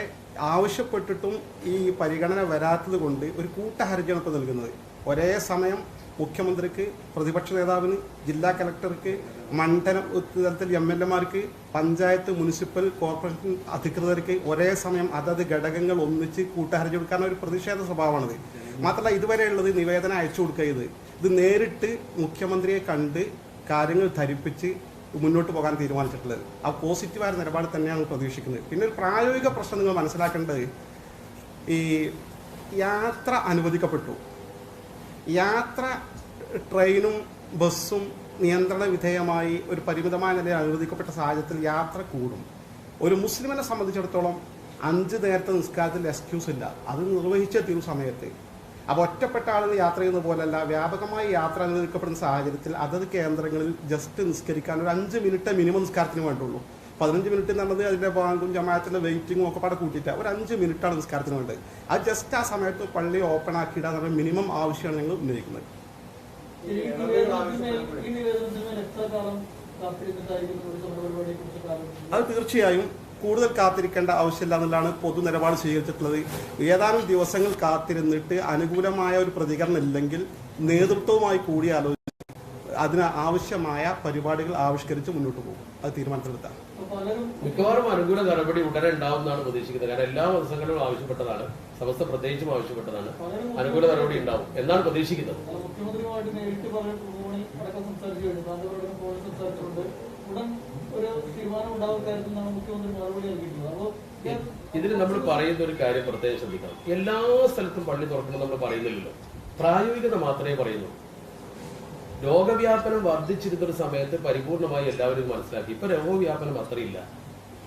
ആവശ്യപ്പെട്ടിട്ടും ഈ പരിഗണന വരാത്തത് കൊണ്ട് ഒരു കൂട്ടഹർജിയാണ് ഇപ്പോൾ നൽകുന്നത്. ഒരേ സമയം മുഖ്യമന്ത്രിക്ക്, പ്രതിപക്ഷ നേതാവിന്, ജില്ലാ കലക്ടർക്ക്, മണ്ഡലം തലത്തിൽ MLA-മാർക്ക്, പഞ്ചായത്ത്, മുനിസിപ്പൽ കോർപ്പറേഷൻ അധികൃതർക്ക് ഒരേ സമയം അതത് ഘടകങ്ങൾ ഒന്നിച്ച് കൂട്ടഹർജി കൊടുക്കാൻ ഒരു പ്രതിഷേധ സ്വഭാവമാണിത്. മാത്രമല്ല ഇതുവരെയുള്ളത് നിവേദനം അയച്ചു കൊടുക്കുക. ഇത് നേരിട്ട് മുഖ്യമന്ത്രിയെ കണ്ട് കാര്യങ്ങൾ ധരിപ്പിച്ച് മുന്നോട്ട് പോകാൻ തീരുമാനിച്ചിട്ടുള്ളത്. ആ പോസിറ്റീവായ നിലപാട് തന്നെയാണ് പ്രതീക്ഷിക്കുന്നത്. പിന്നെ ഒരു പ്രായോഗിക പ്രശ്നം നിങ്ങൾ മനസ്സിലാക്കേണ്ടത്, ഈ യാത്ര അനുവദിക്കപ്പെട്ടു. യാത്ര ട്രെയിനും ബസ്സും നിയന്ത്രണ വിധേയമായി ഒരു പരിമിതമായ നിലയിൽ അനുവദിക്കപ്പെട്ട സാഹചര്യത്തിൽ യാത്ര കൂടും. ഒരു മുസ്ലിമിനെ സംബന്ധിച്ചിടത്തോളം 5 നേരത്തെ നിസ്കാരത്തിൽ എക്സ്ക്യൂസ് ഇല്ല, അത് നിർവഹിച്ചേ തീരും സമയത്ത്. അപ്പോൾ ഒറ്റപ്പെട്ട ആളുകൾ യാത്ര ചെയ്യുന്ന പോലെയല്ല, വ്യാപകമായി യാത്ര അനുവദിക്കപ്പെടുന്ന സാഹചര്യത്തിൽ അതത് കേന്ദ്രങ്ങളിൽ ജസ്റ്റ് നിസ്കരിക്കാൻ ഒരു 5 മിനിറ്റ് മിനിമം നിസ്കാരത്തിന് വേണ്ടുള്ളൂ. 15 മിനിറ്റ് എന്ന് പറഞ്ഞത് അതിൻ്റെ ബാങ്കും ജമാഅത്തിൻ്റെ വെയിറ്റിങ്ങും ഒക്കെ പാടെ കൂട്ടിയിട്ട് ഒരു 5 മിനിറ്റാണ് നിസ്കാരത്തിന് വേണ്ടത്. അത് ജസ്റ്റ് ആ സമയത്ത് പള്ളി ഓപ്പൺ ആക്കിയിടാൻ പറഞ്ഞ മിനിമം ആവശ്യമാണ് ഞങ്ങൾ ഉന്നയിക്കുന്നത്. അത് തീർച്ചയായും കൂടുതൽ കാത്തിരിക്കേണ്ട ആവശ്യമില്ല എന്നുള്ളതാണ് പൊതു നിലപാട് സ്വീകരിച്ചിട്ടുള്ളത്. ഏതാനും ദിവസങ്ങൾ കാത്തിരുന്നിട്ട് അനുകൂലമായ ഒരു പ്രതികരണം ഇല്ലെങ്കിൽ നേതൃത്വവുമായി കൂടി ആലോചിച്ച് അതിന് ആവശ്യമായ പരിപാടികൾ ആവിഷ്കരിച്ച് മുന്നോട്ട് പോകും. അത് തീരുമാനത്തിലെടുത്താൽ
മിക്കവാറും അനുകൂല നടപടി ഉടനെ ഉണ്ടാവുമെന്നാണ് പ്രതീക്ഷിക്കുന്നത്. കാരണം എല്ലാ മതസംഘടനകളും ആവശ്യപ്പെട്ടതാണ്, സമസ്ത പ്രത്യേകിച്ചും ആവശ്യപ്പെട്ടതാണ്. അനുകൂല നടപടി ഉണ്ടാവും എന്നാണ് പ്രതീക്ഷിക്കുന്നത്.
മുഖ്യമന്ത്രിയുമായിട്ട് നേരിട്ട് പറഞ്ഞു, സംസാരിച്ചു കഴിഞ്ഞു, ഉടൻ ഒരു തീരുമാനം
ഉണ്ടാവുന്ന കാര്യത്തിലാണ് മുഖ്യമന്ത്രി മറുപടി നൽകിയിട്ടുള്ളത്. അപ്പോൾ
ഇതിൽ നമ്മൾ പറയുന്ന ഒരു കാര്യം പ്രത്യേകം ശ്രദ്ധിക്കണം. എല്ലാ സ്ഥലത്തും പള്ളി തുറക്കണം നമ്മൾ പറയുന്നില്ലല്ലോ, പ്രായോഗികത മാത്രമേ പറയുന്നുള്ളൂ. രോഗവ്യാപനം വർദ്ധിച്ചിരുന്നൊരു സമയത്ത് പരിപൂർണമായി എല്ലാവരും മനസ്സിലാക്കി. ഇപ്പൊ രോഗവ്യാപനം അത്രയില്ല.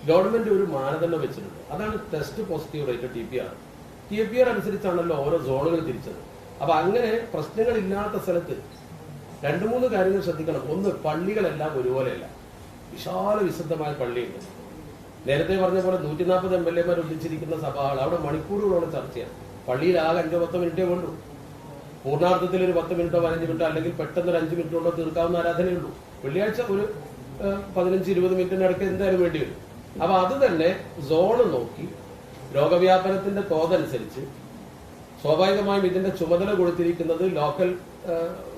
ഗവൺമെന്റ് ഒരു മാനദണ്ഡം വെച്ചിട്ടുണ്ട്, അതാണ് test positive rate TPR. TPR അനുസരിച്ചാണല്ലോ ഓരോ സോണുകൾ തിരിച്ചത്. അപ്പൊ അങ്ങനെ പ്രശ്നങ്ങളില്ലാത്ത സ്ഥലത്ത് 2-3 കാര്യങ്ങൾ ശ്രദ്ധിക്കണം. ഒന്ന്, പള്ളികളെല്ലാം ഒരുപോലെയല്ല. വിശാല വിശുദ്ധമായ പള്ളിയുണ്ട്. നേരത്തെ പറഞ്ഞ പോലെ 140 MLA ഒന്നിച്ചിരിക്കുന്ന സഭകൾ, അവിടെ മണിക്കൂറുകളോളം ചർച്ചയാണ്. പള്ളിയിൽ ആകെ 5-10 മിനിറ്റേ വേണ്ടു. പൂർണ്ണാർത്ഥത്തിൽ ഒരു 10 മിനിറ്റോ 15 മിനിറ്റോ അല്ലെങ്കിൽ പെട്ടെന്ന് ഒരു 5 മിനിറ്റ് കൊണ്ടോ തീർക്കാവുന്ന ആരാധനയുള്ളൂ. വെള്ളിയാഴ്ച ഒരു 15-20 മിനിറ്റിനിടയ്ക്ക് എന്തായാലും വേണ്ടി വരും. അപ്പൊ അത് തന്നെ സോണ് നോക്കി രോഗവ്യാപനത്തിന്റെ തോതനുസരിച്ച് സ്വാഭാവികമായും ഇതിന്റെ ചുമതല കൊടുത്തിരിക്കുന്നത് ലോക്കൽ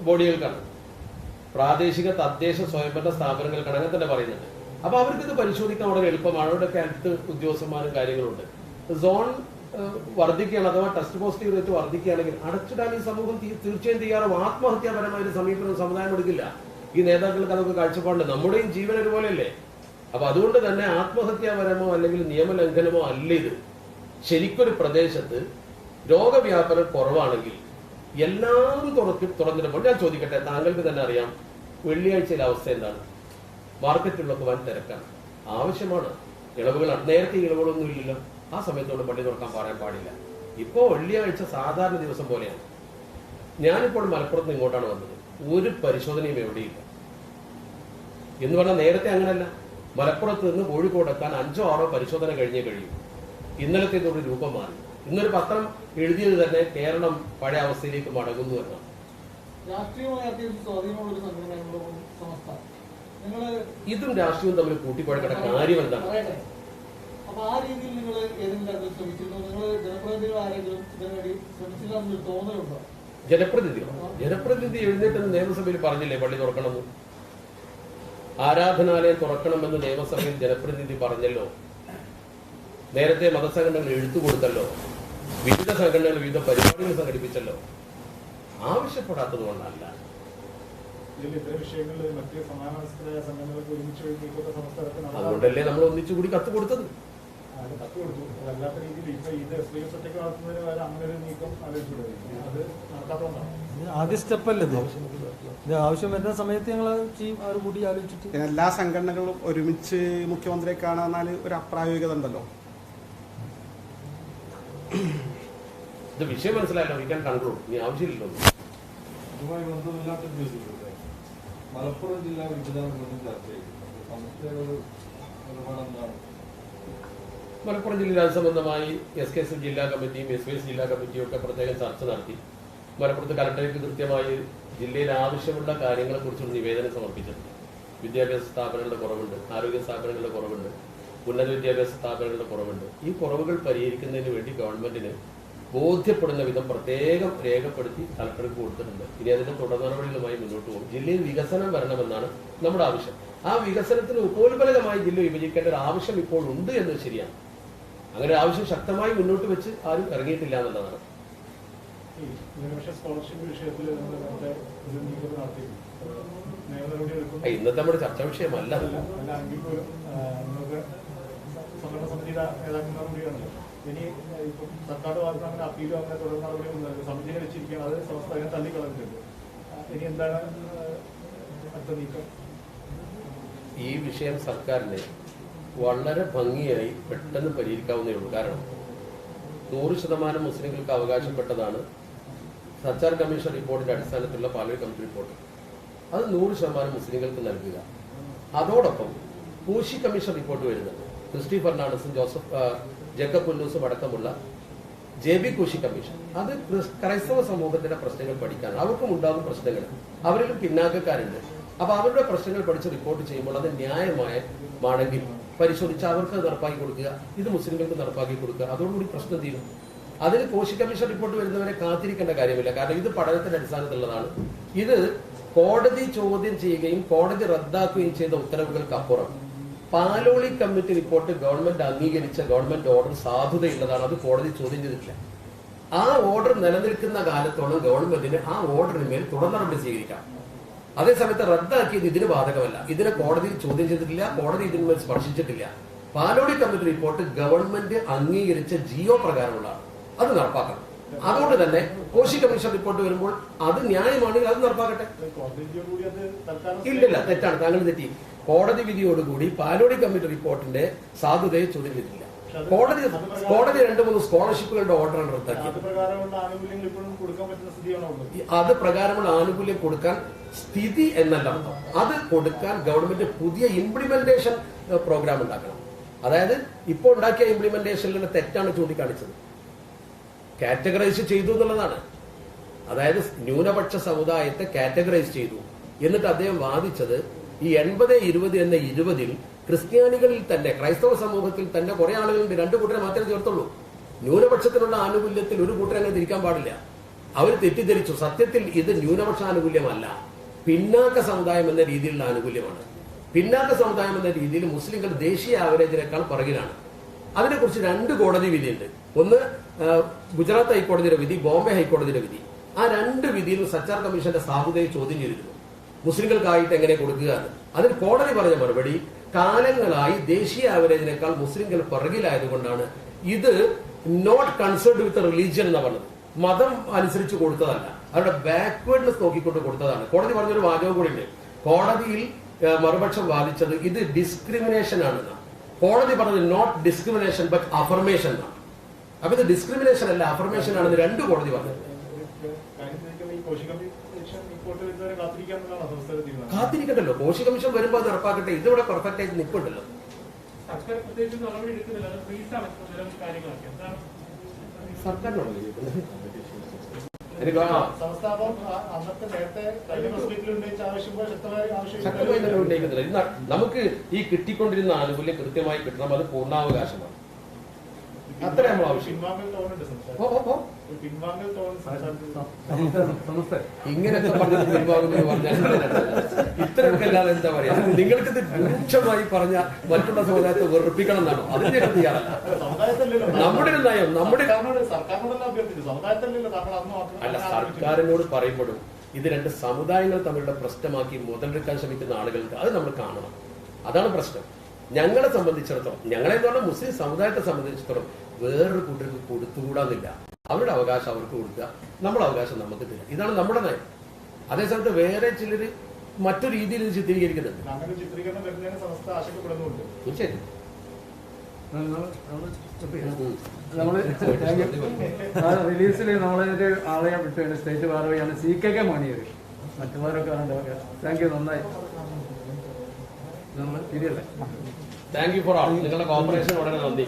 ബോഡികൾക്കാണ്, പ്രാദേശിക തദ്ദേശ സ്വയംഭരണ സ്ഥാപനങ്ങൾക്കാണ്. അങ്ങനെ തന്നെ പറയുന്നുണ്ട്. അപ്പൊ അവർക്കിത് പരിശോധിക്കാൻ വളരെ എളുപ്പമാണ്. അവിടെയൊക്കെ ഹെൽത്ത് ഉദ്യോഗസ്ഥന്മാരും കാര്യങ്ങളുണ്ട്. സോൺ വർദ്ധിക്കുകയാണ് അഥവാ ടെസ്റ്റ് പോസിറ്റീവ് റേറ്റ് വർദ്ധിക്കുകയാണെങ്കിൽ അടച്ചിടാൻ ഈ സമൂഹം തീർച്ചയായും തയ്യാറാവും. ആത്മഹത്യാപരമായ ഒരു സമീപനം സമുദായം എടുക്കില്ല. ഈ നേതാക്കൾക്ക് അതൊക്കെ കാഴ്ചപ്പാടുണ്ട്. നമ്മുടെയും ജീവൻ ഒരുപോലെയല്ലേ. അപ്പൊ അതുകൊണ്ട് തന്നെ ആത്മഹത്യാപരമോ അല്ലെങ്കിൽ നിയമലംഘനമോ അല്ല ഇത്. ശരിക്കൊരു പ്രദേശത്ത് രോഗവ്യാപനം കുറവാണെങ്കിൽ എല്ലാവരും തുറന്നിടുമ്പോൾ ഞാൻ ചോദിക്കട്ടെ, താങ്കൾക്ക് തന്നെ അറിയാം വെള്ളിയാഴ്ചയിലെ അവസ്ഥ എന്താണ്? മാർക്കറ്റിലൊക്കെ വൻ തിരക്കാണ്, ആവശ്യമാണ്, ഇളവുകളാണ്. നേരത്തെ ഇളവുകളൊന്നും ഇല്ലല്ലോ. ആ സമയത്തോട് പള്ളി തുറക്കാൻ പറയാൻ പാടില്ല. ഇപ്പോ വെള്ളിയാഴ്ച സാധാരണ ദിവസം പോലെയാണ്. ഞാനിപ്പോൾ മലപ്പുറത്ത് നിന്ന് ഇങ്ങോട്ടാണ് വന്നത്. ഒരു പരിശോധനയും എവിടെയില്ല എന്ന് പറഞ്ഞാൽ നേരത്തെ അങ്ങനല്ല. മലപ്പുറത്ത് നിന്ന് കോഴിക്കോടെത്താൻ 5-6 പരിശോധന കഴിഞ്ഞേ കഴിയും. ഇന്നലത്തേതോട് രൂപം മാറി. ഇന്നൊരു പത്രം എഴുതിയത് തന്നെ കേരളം പഴയ അവസ്ഥയിലേക്ക് മടങ്ങുന്നു എന്നാണ്.
രാഷ്ട്രീയമായ അത്യാവശ്യം സ്വാധീനമുള്ള ഒരു സംഘടനയാണല്ലോ സമസ്ത.
ഇതും രാഷ്ട്രീയവും തമ്മിൽ കൂട്ടിപ്പഴക്കേണ്ട കാര്യം എന്താണ്?
അപ്പൊ ആ രീതിയിൽ നിങ്ങൾ ഏതെങ്കിലും തരത്തിൽ ശ്രമിച്ചിരുന്നു? നിങ്ങൾ ജനപ്രതിനിധികൾ ആരെങ്കിലും ഇതിനു വേണ്ടി ശ്രമിച്ചില്ല എന്നൊരു തോന്നലുണ്ടോ?
ജനപ്രതിനിധി എഴുന്നേറ്റ് നിയമസഭയിൽ പറഞ്ഞില്ലേ പള്ളി തുറക്കണമെന്ന്? ആരാധനാലയം തുറക്കണമെന്ന് നിയമസഭയിൽ ജനപ്രതിനിധി പറഞ്ഞല്ലോ. നേരത്തെ മതസംഘടനകൾ എഴുത്തു കൊടുത്തല്ലോ. വിവിധ സംഘടനകൾ വിവിധ പരിപാടികൾ സംഘടിപ്പിച്ചല്ലോ. ആവശ്യപ്പെടാത്തത് കൊണ്ടല്ല. അതുകൊണ്ടല്ലേ നമ്മൾ ഒന്നിച്ചുകൂടി കത്ത് കൊടുത്തത്.
ആദ്യ സ്റ്റെപ്പല്ലേ ഇത് ആവശ്യം വരുന്ന സമയത്ത് ഞങ്ങൾ കൂടി ആലോചിച്ചിട്ട്
എല്ലാ സംഘടനകളും ഒരുമിച്ച് മുഖ്യമന്ത്രിയെ കാണാൻ ഒരു അപ്രായോഗികത ഉണ്ടല്ലോ.
ഇത് വിഷയം മനസ്സിലായല്ലോ. We can conclude. ഇനി ആവശ്യമില്ലല്ലോ.
ഇതുമായി ബന്ധമില്ലാത്ത മലപ്പുറം ജില്ലാ വിഭജനം ചർച്ച ചെയ്തു.
മലപ്പുറം ജില്ലയിൽ അത് സംബന്ധമായി SKSF ജില്ലാ കമ്മിറ്റിയും SYS ജില്ലാ കമ്മിറ്റിയും ഒക്കെ പ്രത്യേകം ചർച്ച നടത്തി. മലപ്പുറത്ത് കലക്ടറേറ്റ് കൃത്യമായി ജില്ലയിൽ ആവശ്യമുള്ള കാര്യങ്ങളെ കുറിച്ചുള്ള നിവേദനം സമർപ്പിച്ചിട്ടുണ്ട്. വിദ്യാഭ്യാസ സ്ഥാപനങ്ങളുടെ കുറവുണ്ട്, ആരോഗ്യ സ്ഥാപനങ്ങളുടെ കുറവുണ്ട്, ഉന്നത വിദ്യാഭ്യാസ സ്ഥാപനങ്ങളുടെ കുറവുണ്ട്. ഈ കുറവുകൾ പരിഹരിക്കുന്നതിന് വേണ്ടി ഗവൺമെന്റിന് ബോധ്യപ്പെടുന്ന വിധം പ്രത്യേകം രേഖപ്പെടുത്തി കലക്ടർക്ക് കൊടുത്തിട്ടുണ്ട്. ഇനി അതിന്റെ തുടർ നടപടികളുമായി മുന്നോട്ട് പോകും. ജില്ലയിൽ വികസനം വരണമെന്നാണ് നമ്മുടെ ആവശ്യം. ആ വികസനത്തിന് ഉപോത്ബലകമായി ജില്ല വിഭജിക്കേണ്ട ഒരു ആവശ്യം ഇപ്പോൾ ഉണ്ട് എന്നത് ശരിയാണ്. അങ്ങനെ ഒരു ആവശ്യം ശക്തമായി മുന്നോട്ട് വെച്ച് ആരും ഇറങ്ങിയിട്ടില്ല എന്നുള്ളതാണ്. ഇന്നത്തെ നമ്മുടെ ചർച്ചാ വിഷയമല്ല.
ഇനി ഇപ്പം സർക്കാർ ഭാഗത്ത് അങ്ങനെ അപ്പീലും അങ്ങനെ തുടർ നടപടികളും സമിതിയെ വെച്ചിരിക്കുകയാണ്. അത് സംസ്ഥ അങ്ങനെ തള്ളിക്കളഞ്ഞിട്ടുണ്ട്. ഇനി എന്താണ് അടുത്ത നീക്കം?
ഈ വിഷയം സർക്കാരിന് വളരെ ഭംഗിയായി പെട്ടെന്ന് പരിഹരിക്കാവുന്നേ ഉള്ളൂ. കാരണം 100% മുസ്ലിങ്ങൾക്ക് അവകാശപ്പെട്ടതാണ് സർക്കാർ കമ്മീഷൻ റിപ്പോർട്ടിന്റെ അടിസ്ഥാനത്തിലുള്ള പാർലമെന്റ് കമ്മിറ്റി റിപ്പോർട്ട്. അത് 100% മുസ്ലിങ്ങൾക്ക് നൽകുക. അതോടൊപ്പം പൂശി കമ്മീഷൻ റിപ്പോർട്ട് വരുന്നുണ്ട്. ക്രിസ്റ്റി ഫെർണാണ്ടസും ജേക്കബ് പുന്നൂസും അടക്കമുള്ള JB കൂശി കമ്മീഷൻ. അത് ക്രൈസ്തവ സമൂഹത്തിന്റെ പ്രശ്നങ്ങൾ പഠിക്കാനാണ്. അവർക്കും ഉണ്ടാകും പ്രശ്നങ്ങൾ. അവരിലും പിന്നാക്കക്കാരുണ്ട്. അപ്പൊ അവരുടെ പ്രശ്നങ്ങൾ പഠിച്ച് റിപ്പോർട്ട് ചെയ്യുമ്പോൾ അത് ന്യായമാണെങ്കിൽ പരിശോധിച്ച് അവർക്ക് നടപ്പാക്കി കൊടുക്കുക, ഇത് മുസ്ലിങ്ങൾക്ക് നടപ്പാക്കി കൊടുക്കുക. അതോടുകൂടി പ്രശ്നം തീരും. അതിന് കോശി കമ്മീഷൻ റിപ്പോർട്ട് വരുന്നവരെ കാത്തിരിക്കേണ്ട കാര്യമില്ല. കാരണം ഇത് പഠനത്തിന്റെ അടിസ്ഥാനത്തിലുള്ളതാണ്. ഇത് കോടതി ചോദ്യം ചെയ്യുകയും കോടതി റദ്ദാക്കുകയും ചെയ്ത ഉത്തരവുകൾക്ക് അപ്പുറം പാലോളി കമ്മിറ്റി റിപ്പോർട്ട് ഗവൺമെന്റ് അംഗീകരിച്ച ഗവൺമെന്റ് ഓർഡർ സാധുതയുള്ളതാണ്. അത് കോടതി ചോദ്യം ചെയ്തിട്ടില്ല. ആ ഓർഡർ നിലനിൽക്കുന്ന കാലത്തോളം ഗവൺമെന്റിന് ആ ഓർഡറിന് മേൽ തുടർ നടപടി സ്വീകരിക്കാം. അതേസമയത്ത് റദ്ദാക്കിയത് ഇതിന് ബാധകമല്ല. ഇതിനെ കോടതിയിൽ ചോദ്യം ചെയ്തിട്ടില്ല, കോടതി ഇതിന്മേൽ സ്പർശിച്ചിട്ടില്ല. പാലോടി കമ്മിറ്റി റിപ്പോർട്ട് ഗവൺമെന്റ് അംഗീകരിച്ച ജിയോ പ്രകാരമുള്ളതാണ്, അത് നടപ്പാക്കണം. അതുകൊണ്ട് തന്നെ കോശി കമ്മീഷൻ റിപ്പോർട്ട് വരുമ്പോൾ അത് ന്യായമാണെങ്കിൽ അത് നടപ്പാക്കട്ടെ. ഇല്ലില്ല, തെറ്റാണ്, താങ്കൾ തെറ്റി. കോടതി വിധിയോടുകൂടി പാലോടി കമ്മിറ്റി റിപ്പോർട്ടിന്റെ സാധുതയെ ചോദ്യം ചെയ്തിട്ടില്ല. കോടതി 2-3 സ്കോളർഷിപ്പുകളുടെ ഓർഡറാണ് റദ്ദാക്കിയത്. അത് പ്രകാരമുള്ള ആനുകൂല്യം കൊടുക്കാൻ സ്ഥിതി എന്നല്ല, അത് കൊടുക്കാൻ ഗവൺമെന്റ് പുതിയ ഇംപ്ലിമെന്റേഷൻ പ്രോഗ്രാം ഉണ്ടാക്കണം. അതായത് ഇപ്പോൾ ഉണ്ടാക്കിയ ഇംപ്ലിമെന്റേഷനിലെ തെറ്റാണ് ചൂണ്ടിക്കാണിച്ചത്. കാറ്റഗറൈസ് ചെയ്തു എന്നുള്ളതാണ്. അതായത് ന്യൂനപക്ഷ സമുദായത്തെ കാറ്റഗറൈസ് ചെയ്തു. എന്നിട്ട് അദ്ദേഹം വാദിച്ചത് ഈ 80-20 എന്ന 20-ൽ ക്രിസ്ത്യാനികളിൽ തന്നെ, ക്രൈസ്തവ സമൂഹത്തിൽ തന്നെ കുറെ ആളുകളുണ്ട്, 2 കൂട്ടരെ മാത്രമേ ചേർത്തുള്ളൂ. ന്യൂനപക്ഷത്തിനുള്ള ആനുകൂല്യത്തിൽ ഒരു കൂട്ടരെ അങ്ങനെ തിരിക്കാൻ പാടില്ല. അവർ തെറ്റിദ്ധരിച്ചു. സത്യത്തിൽ ഇത് ന്യൂനപക്ഷ ആനുകൂല്യമല്ല, പിന്നാക്ക സമുദായം എന്ന രീതിയിലുള്ള ആനുകൂല്യമാണ്. പിന്നാക്ക സമുദായം എന്ന രീതിയിൽ മുസ്ലിങ്ങൾ ദേശീയ ആവറേജിനേക്കാൾ പുറകിലാണ്. അതിനെക്കുറിച്ച് 2 കോടതി വിധിയുണ്ട്. ഒന്ന് ഗുജറാത്ത് ഹൈക്കോടതിയുടെ വിധി, ബോംബെ ഹൈക്കോടതിയുടെ വിധി. ആ 2 വിധിയിലും സച്ചാർ കമ്മീഷന്റെ സാധുതയെ ചോദ്യം ചെയ്തിരുന്നു. മുസ്ലിങ്ങൾക്കായിട്ട് എങ്ങനെ കൊടുക്കുക എന്ന്. അതിന് കോടതി പറഞ്ഞ മറുപടി, കാലങ്ങളായി ദേശീയ ആവറേജിനേക്കാൾ മുസ്ലിങ്ങൾ പുറകിലായതുകൊണ്ടാണ് ഇത് നോട്ട് കൺസേർഡ് വിത്ത് റിലീജിയൻ എന്ന് പറഞ്ഞത്. മതം അനുസരിച്ച് കൊടുത്തതല്ല, അവരുടെ ബാക്ക്വേർഡ്നെസ് നോക്കിക്കൊണ്ട് കൊടുത്തതാണ്. കോടതി പറഞ്ഞൊരു വാചകം കൂടി ഉണ്ട്. കോടതിയിൽ മറുപക്ഷം വാദിച്ചത് ഇത് ഡിസ്ക്രിമിനേഷൻ ആണെന്നാണ്. കോടതി പറഞ്ഞത് നോട്ട് ഡിസ്ക്രിമിനേഷൻ ബട്ട് അഫർമേഷൻ എന്നാണ്. അപ്പൊ ഇത് ഡിസ്ക്രിമിനേഷൻ അല്ല, അഫർമേഷൻ ആണെന്ന് 2 കോടതി പറഞ്ഞത്. കാത്തിരിക്കണ്ടല്ലോ, കോശി കമ്മീഷൻ വരുമ്പോൾ അത് നടപ്പാക്കട്ടെ. ഇതിവിടെ പെർഫെക്റ്റ് ആയിട്ട് നിൽപ്പുണ്ടല്ലോ. സർക്കാരിനോട് ശക്തമായി ഉന്നയിക്കുന്നില്ല. നമുക്ക് ഈ കിട്ടിക്കൊണ്ടിരുന്ന ആനുകൂല്യം കൃത്യമായി കിട്ടണം, അത് പൂർണ്ണാവകാശമാണ്. അത്ര നമ്മൾ ആവശ്യം. ഇങ്ങനത്തെ പറഞ്ഞത് പിൻവാങ്ങുമെന്ന് പറഞ്ഞാൽ ഇത്രയൊക്കെ അല്ലാതെ എന്താ പറയാ? നിങ്ങൾക്കിത് രൂക്ഷമായി പറഞ്ഞ മറ്റുള്ള സമുദായത്തെ വെറുപ്പിക്കണം എന്നാണോ? അതിന്റെ തയ്യാറല്ല. നമ്മുടെ ഒരു നയം, നമ്മുടെ അല്ല, സർക്കാരിനോട് പറയുമ്പോഴും ഇത് 2 സമുദായങ്ങൾ തമ്മിലുള്ള പ്രശ്നമാക്കി മുതലെടുക്കാൻ ശ്രമിക്കുന്ന ആളുകൾക്ക് അത് നമ്മൾ കാണണം. അതാണ് പ്രശ്നം. ഞങ്ങളെ സംബന്ധിച്ചിടത്തോളം, ഞങ്ങളെ എന്ന് പറഞ്ഞാൽ മുസ്ലിം സമുദായത്തെ സംബന്ധിച്ചിടത്തോളം വേറൊരു കൂട്ടർക്ക് കൊടുത്തുകൂടാന്നില്ല. അവരുടെ അവകാശം അവർക്ക് കൊടുക്കുക, നമ്മുടെ അവകാശം നമുക്ക് തരിക. ഇതാണ് നമ്മുടെ നയം. അതേസമയത്ത് വേറെ ചിലർ മറ്റു രീതിയിൽ ഇത് ചിത്രീകരിക്കുന്നുണ്ട്. തീർച്ചയായിട്ടും
റിലീസിൽ നമ്മളൊരു ആളെ വിട്ടാണ്, സ്റ്റേറ്റ് ഭാരവാഹിയാണ് CKK മണിയർ. മറ്റുള്ളവരൊക്കെ താങ്ക് യു, നന്നായി. നമ്മൾ ശരിയല്ലേ?
താങ്ക് യു ഫോർ ആൾ. നിങ്ങളുടെ കോപ്പറേഷൻ വളരെ നന്ദി.